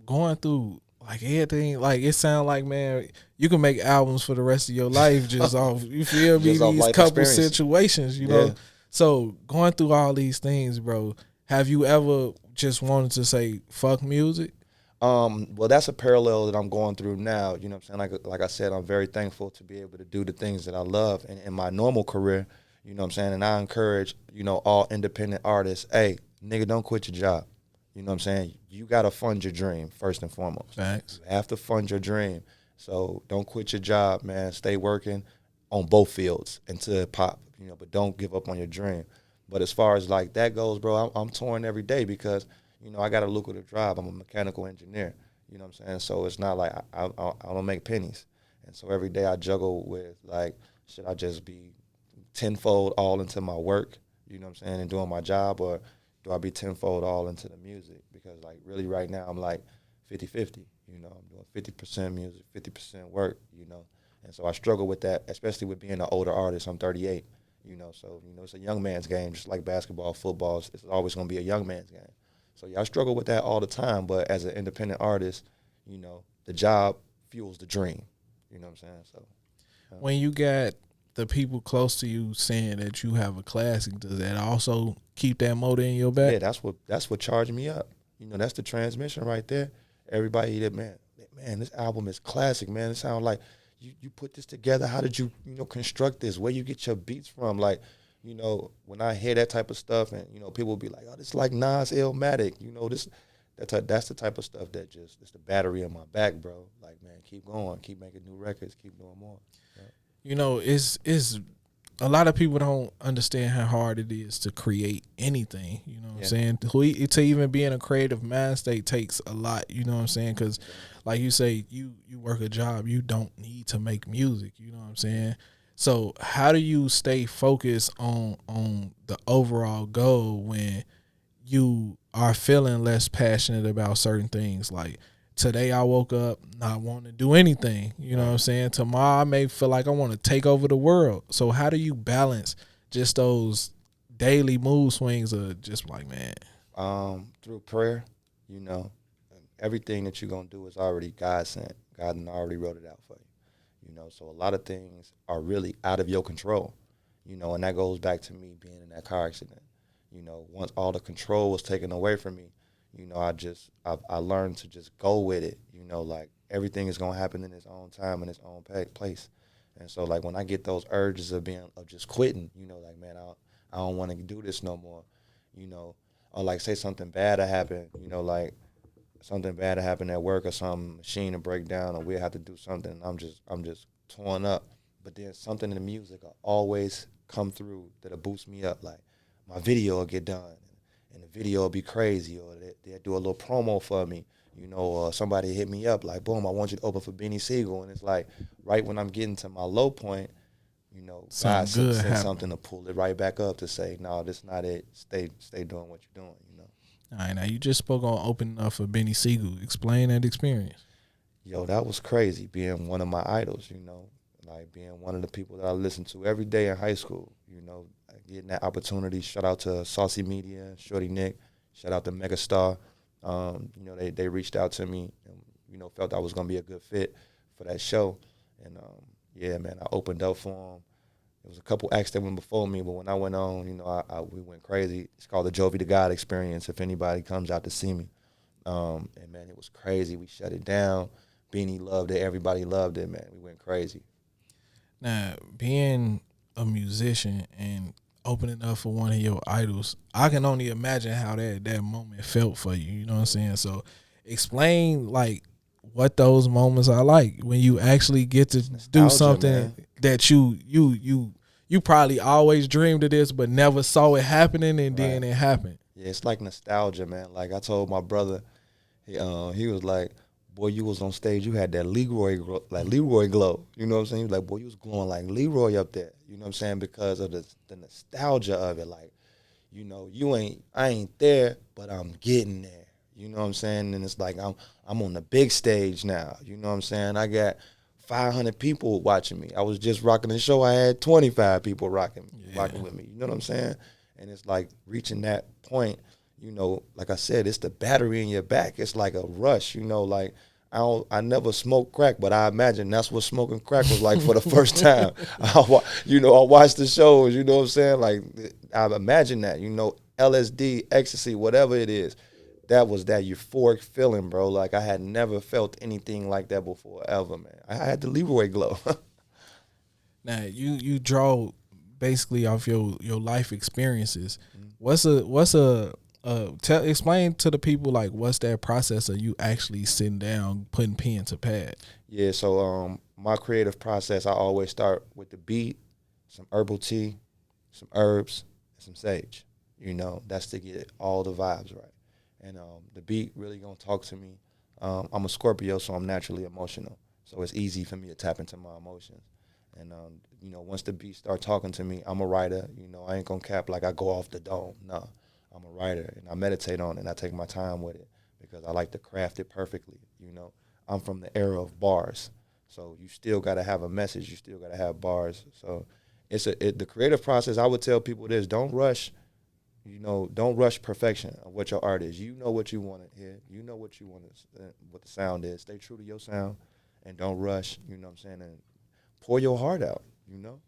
going through like everything, like it sounds like, man, you can make albums for the rest of your life just off, you feel me, Just off these life couple experience. situations, you know. So going through all these things, bro, have you ever just wanted to say fuck music? Well, that's a parallel that I'm going through now. You know what I'm saying? Like I said, I'm very thankful to be able to do the things that I love in my normal career. You know what I'm saying? And I encourage, you know, all independent artists, hey, nigga, don't quit your job. You know what I'm saying? You got to fund your dream first and foremost. Thanks. You have to fund your dream. So don't quit your job, man. Stay working on both fields until it pop, you know, but don't give up on your dream. But as far as like that goes, bro, I'm touring every day because, you know, I got a lucrative job. I'm a mechanical engineer. You know what I'm saying? So it's not like I don't make pennies. And so every day I juggle with, like, should I just be tenfold all into my work, you know what I'm saying, and doing my job, or do I be tenfold all into the music? Because, like, really right now I'm like 50-50. You know, I'm doing 50% music, 50% work, you know. And so I struggle with that, especially with being an older artist. I'm 38, you know. So, you know, it's a young man's game, just like basketball, football. It's always going to be a young man's game. So, yeah, I struggle with that all the time. But as an independent artist, you know, the job fuels the dream. You know what I'm saying? So, when you got the people close to you saying that you have a classic, does that also keep that motor in your back? Yeah, that's what charged me up. You know, that's the transmission right there. Everybody that, man, this album is classic, man. It sounds like you put this together. How did you construct this? Where you get your beats from? Like, you know, when I hear that type of stuff, and, you know, people will be like, oh, this is like Nas Illmatic. You know, that's the type of stuff that just, it's the battery in my back, bro. Like, man, keep going, keep making new records, keep doing more. Yeah. You know, it's a lot of people don't understand how hard it is to create anything. You know what I'm saying? To even be in a creative mind state takes a lot. You know what I'm saying? Because, like you say, you work a job. You don't need to make music. You know what I'm saying? So how do you stay focused on the overall goal when you are feeling less passionate about certain things? Like, today I woke up not wanting to do anything. You know what I'm saying? Tomorrow I may feel like I want to take over the world. So how do you balance just those daily mood swings of just like, man? Through prayer, you know, everything that you're going to do is already God sent. God already wrote it out for you. You know, so a lot of things are really out of your control, you know, and that goes back to me being in that car accident. You know, once all the control was taken away from me, you know, I learned to just go with it. You know, like, everything is gonna happen in its own time, in its own place. And so, like, when I get those urges of just quitting, you know, like, man, I don't want to do this no more. You know, or like, say something bad to happen. You know, like, something bad to happen at work, or some machine to break down, or we have to do something. And I'm just torn up. But then something in the music will always come through that'll boost me up. Like, my video will get done, and the video will be crazy, or they'll do a little promo for me, you know, or somebody hit me up like, boom, I want you to open for Beanie Sigel. And it's like, right when I'm getting to my low point, you know, God sent something to pull it right back up to say, no, this is not it. Stay doing what you're doing, you know. All right, now you just spoke on opening up for Beanie Sigel. Explain that experience. Yo, that was crazy, being one of my idols, you know, like being one of the people that I listened to every day in high school, you know, getting that opportunity. Shout out to Saucy Media, Shorty Nick. Shout out to Megastar. You know, they reached out to me and, you know, felt I was going to be a good fit for that show. And, yeah, man, I opened up for them. There was a couple acts that went before me, but when I went on, you know, we went crazy. It's called the JoviDaGod experience if anybody comes out to see me. And, man, it was crazy. We shut it down. Beanie loved it. Everybody loved it, man. We went crazy. Now, being a musician and opening up for one of your idols, I can only imagine how that moment felt for you. You know what I'm saying? So explain, like, what those moments are like when you actually get to do something, man, that you probably always dreamed of this but never saw it happening, and then it happened. Yeah, it's like nostalgia, man. Like, I told my brother, he was like, boy, you was on stage, you had that Leroy glow. You know what I'm saying? He was like, boy, you was glowing like Leroy up there. You know what I'm saying? Because of the nostalgia of it. Like, you know, I ain't there, but I'm getting there. You know what I'm saying? And it's like, I'm on the big stage now. You know what I'm saying? I got 500 people watching me. I was just rocking the show. I had 25 people rocking with me. You know what I'm saying? And it's like reaching that point, you know, like I said, it's the battery in your back. It's like a rush, you know, like I never smoked crack, but I imagine that's what smoking crack was like for the first time. You know, I watched the shows, you know what I'm saying? Like, I imagine that, you know, LSD, ecstasy, whatever it is, that was that euphoric feeling, bro. Like, I had never felt anything like that before, ever, man. I had the Leroy glow. Now you draw basically off your life experiences. Explain to the people like what's that process of you actually sitting down putting pen to pad? Yeah, so my creative process, I always start with the beat, some herbal tea, some herbs, and some sage. You know, that's to get all the vibes right. And the beat really gonna talk to me. I'm a Scorpio, so I'm naturally emotional. So it's easy for me to tap into my emotions. And you know, once the beat start talking to me, I'm a writer. You know, I ain't gonna cap like I go off the dome. No, I'm a writer, and I meditate on it, and I take my time with it because I like to craft it perfectly. You know, I'm from the era of bars, so you still got to have a message. You still got to have bars. So the creative process. I would tell people this: don't rush. You know, don't rush perfection of what your art is. You know what you want to hear. You know what you want to, what the sound is. Stay true to your sound, and don't rush. You know what I'm saying? And pour your heart out. You know.